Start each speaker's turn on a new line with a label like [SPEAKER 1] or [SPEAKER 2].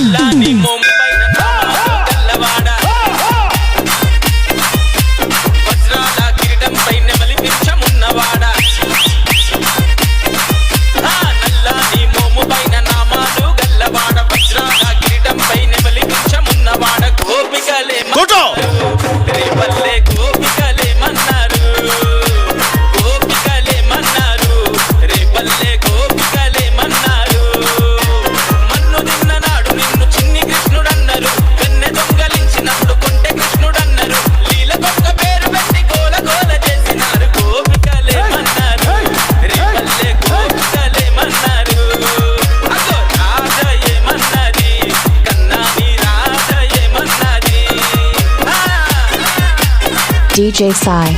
[SPEAKER 1] నల్లని మోముపైన నామాలు గల్లవాడ వజ్రాల కిరీటంపై నెమలి పింఛమున్నవాడ నల్లని మోముపైన నామాలు గల్లవాడ వజ్రాల కిరీటంపై నెమలి పింఛమున్నవాడ గోపికలే రేపల్లె గోపికలే మన్నారు గోపికలే మన్నారు రేపల్లె గోపికలే మన్నారు మన్ను తిన్ననాడు నిన్ను చిన్ని కృష్ణుడన్నారు వెన్నె దొంగలించినప్పుడు కొంటె కృష్ణుడన్నారు లీలకొక్క పేరు పెట్టి గోల గోల చేసినారు గోపికలే మన్నారు రేపల్లె గోపికలే మన్నారు అగో రాజయేమన్నది కన్నాని రాజయేమన్నది
[SPEAKER 2] DJ Sai.